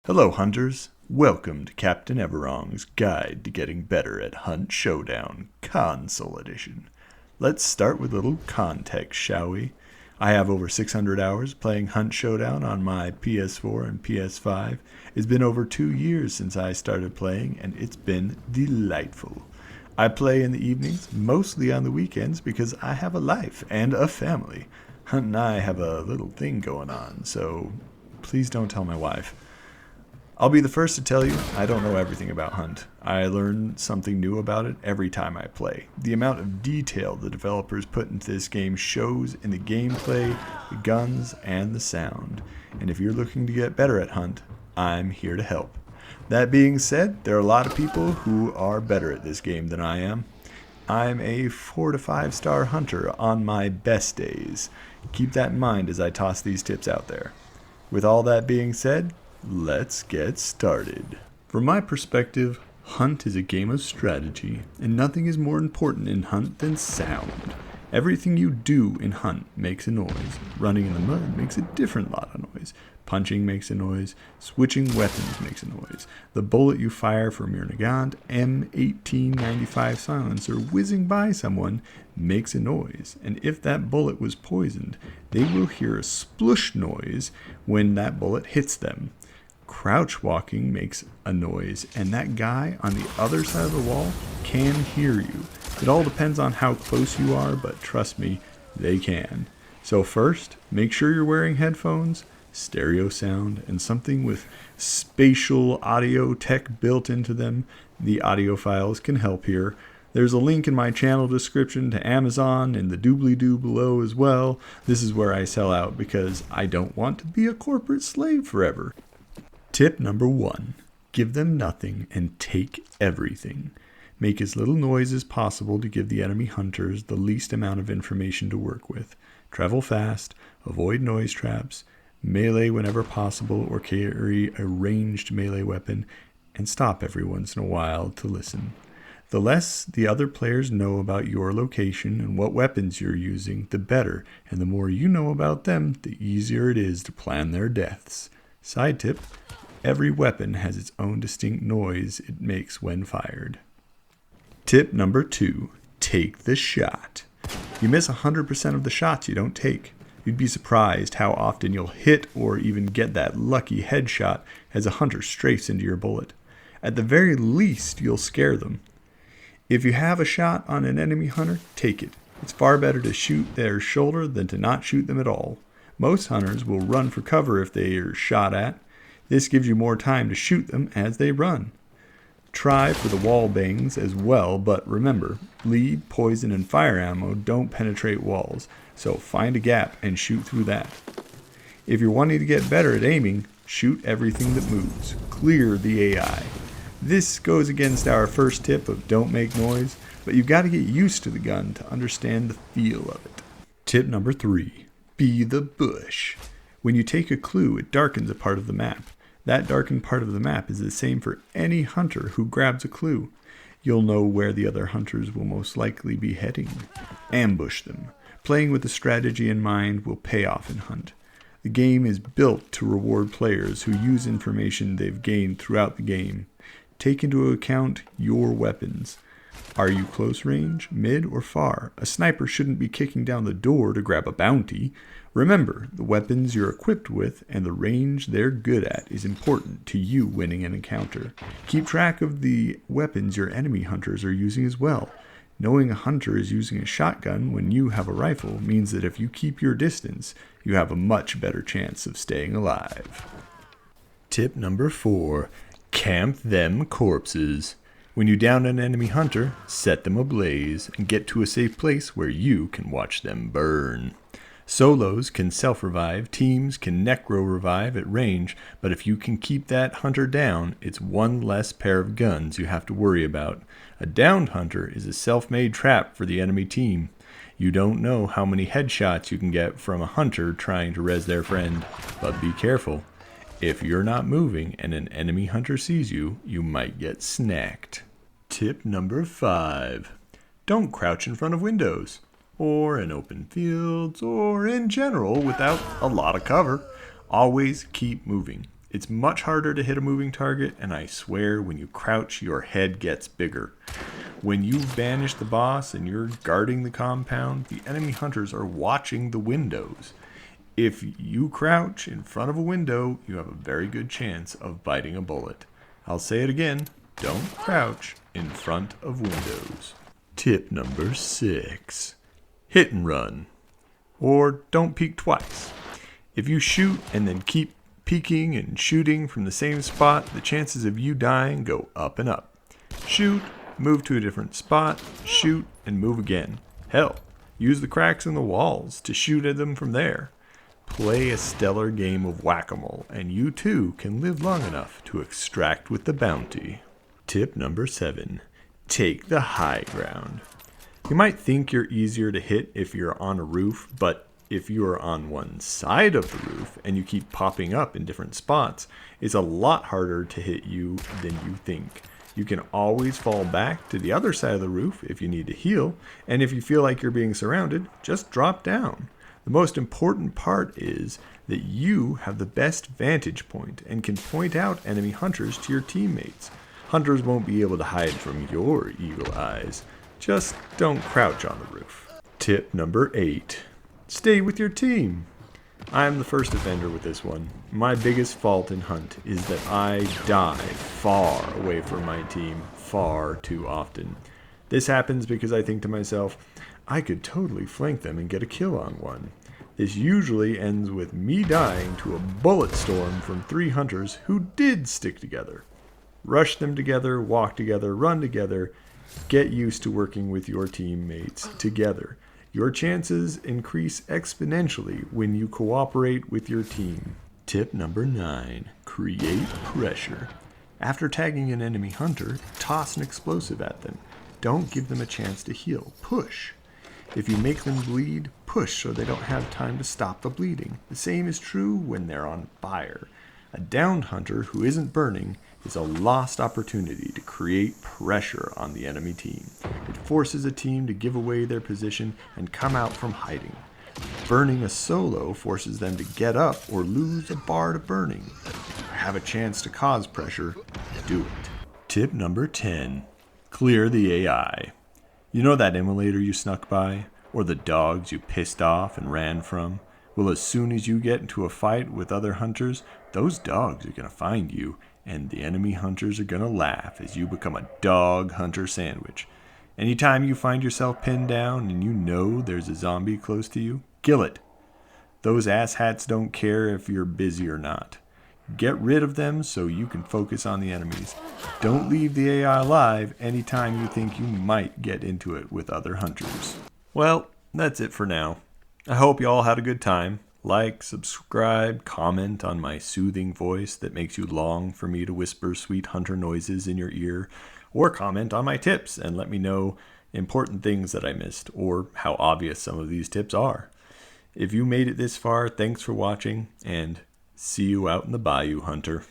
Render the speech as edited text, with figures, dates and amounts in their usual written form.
Hello hunters, welcome to Captain Everong's Guide to Getting Better at Hunt Showdown, Console Edition. Let's start with a little context, shall we? I have over 600 hours playing Hunt Showdown on my PS4 and PS5. It's been over 2 years since I started playing, and it's been delightful. I play in the evenings, mostly on the weekends, because I have a life and a family. Hunt and I have a little thing going on, so please don't tell my wife. I'll be the first to tell you, I don't know everything about Hunt. I learn something new about it every time I play. The amount of detail the developers put into this game shows in the gameplay, the guns, and the sound. And if you're looking to get better at Hunt, I'm here to help. That being said, there are a lot of people who are better at this game than I am. I'm a 4 to 5 star hunter on my best days. Keep that in mind as I toss these tips out there. With all that being said, let's get started. From my perspective, Hunt is a game of strategy, and nothing is more important in Hunt than sound. Everything you do in Hunt makes a noise. Running in the mud makes a different lot of noise. Punching makes a noise. Switching weapons makes a noise. The bullet you fire from your Nagant M1895 silencer whizzing by someone makes a noise. And if that bullet was poisoned, they will hear a splush noise when that bullet hits them. Crouch walking makes a noise, and that guy on the other side of the wall can hear you. It all depends on how close you are, but trust me, they can. So first, make sure you're wearing headphones, stereo sound, and something with spatial audio tech built into them. The audio files can help here. There's a link in my channel description to Amazon and the doobly-doo below as well. This is where I sell out because I don't want to be a corporate slave forever. Tip number 1, give them nothing and take everything. Make as little noise as possible to give the enemy hunters the least amount of information to work with. Travel fast, avoid noise traps, melee whenever possible or carry a ranged melee weapon, and stop every once in a while to listen. The less the other players know about your location and what weapons you're using, the better, and the more you know about them, the easier it is to plan their deaths. Side tip, every weapon has its own distinct noise it makes when fired. Tip number 2, take the shot. You miss 100% of the shots you don't take. You'd be surprised how often you'll hit or even get that lucky headshot as a hunter strafes into your bullet. At the very least, you'll scare them. If you have a shot on an enemy hunter, take it. It's far better to shoot their shoulder than to not shoot them at all. Most hunters will run for cover if they are shot at. This gives you more time to shoot them as they run. Try for the wall bangs as well, but remember, lead, poison, and fire ammo don't penetrate walls, so find a gap and shoot through that. If you're wanting to get better at aiming, shoot everything that moves. Clear the AI. This goes against our first tip of don't make noise, but you've got to get used to the gun to understand the feel of it. Tip number 3, be the bush. When you take a clue, it darkens a part of the map. That darkened part of the map is the same for any hunter who grabs a clue. You'll know where the other hunters will most likely be heading. Ambush them. Playing with the strategy in mind will pay off in Hunt. The game is built to reward players who use information they've gained throughout the game. Take into account your weapons. Are you close range, mid, or far? A sniper shouldn't be kicking down the door to grab a bounty. Remember, the weapons you're equipped with and the range they're good at is important to you winning an encounter. Keep track of the weapons your enemy hunters are using as well. Knowing a hunter is using a shotgun when you have a rifle means that if you keep your distance, you have a much better chance of staying alive. Tip number 4, camp them corpses. When you down an enemy hunter, set them ablaze and get to a safe place where you can watch them burn. Solos can self-revive, teams can necro-revive at range, but if you can keep that hunter down, it's one less pair of guns you have to worry about. A downed hunter is a self-made trap for the enemy team. You don't know how many headshots you can get from a hunter trying to res their friend, but be careful. If you're not moving and an enemy hunter sees you, you might get snacked. Tip number 5, don't crouch in front of windows, or in open fields, or in general without a lot of cover. Always keep moving. It's much harder to hit a moving target, and I swear when you crouch, your head gets bigger. When you've banished the boss and you're guarding the compound, the enemy hunters are watching the windows. If you crouch in front of a window, you have a very good chance of biting a bullet. I'll say it again, don't crouch in front of windows. Tip number 6. Hit and run. Or don't peek twice. If you shoot and then keep peeking and shooting from the same spot, the chances of you dying go up and up. Shoot, move to a different spot, shoot, and move again. Hell, use the cracks in the walls to shoot at them from there. Play a stellar game of whack-a-mole, and you too can live long enough to extract with the bounty. Tip number 7. Take the high ground. You might think you're easier to hit if you're on a roof, but if you are on one side of the roof and you keep popping up in different spots, it's a lot harder to hit you than you think. You can always fall back to the other side of the roof if you need to heal, and if you feel like you're being surrounded, just drop down. The most important part is that you have the best vantage point and can point out enemy hunters to your teammates. Hunters won't be able to hide from your eagle eyes. Just don't crouch on the roof. Tip number 8. Stay with your team. I'm the first offender with this one. My biggest fault in Hunt is that I die far away from my team far too often. This happens because I think to myself, I could totally flank them and get a kill on one. This usually ends with me dying to a bullet storm from 3 hunters who did stick together. Rush them together, walk together, run together. Get used to working with your teammates together. Your chances increase exponentially when you cooperate with your team. Tip number 9. Create pressure. After tagging an enemy hunter, toss an explosive at them. Don't give them a chance to heal. Push. If you make them bleed, push so they don't have time to stop the bleeding. The same is true when they're on fire. A downed hunter who isn't burning is a lost opportunity to create pressure on the enemy team. It forces a team to give away their position and come out from hiding. Burning a solo forces them to get up or lose a bar to burning. If you have a chance to cause pressure, do it. Tip number 10. Clear the AI. You know that immolator you snuck by? Or the dogs you pissed off and ran from? Well, as soon as you get into a fight with other hunters, those dogs are going to find you, and the enemy hunters are going to laugh as you become a dog hunter sandwich. Anytime you find yourself pinned down and you know there's a zombie close to you, kill it. Those asshats don't care if you're busy or not. Get rid of them so you can focus on the enemies. Don't leave the AI alive anytime you think you might get into it with other hunters. Well, that's it for now. I hope you all had a good time. Like, subscribe, comment on my soothing voice that makes you long for me to whisper sweet hunter noises in your ear, or comment on my tips and let me know important things that I missed or how obvious some of these tips are. If you made it this far, thanks for watching, and see you out in the bayou, hunter.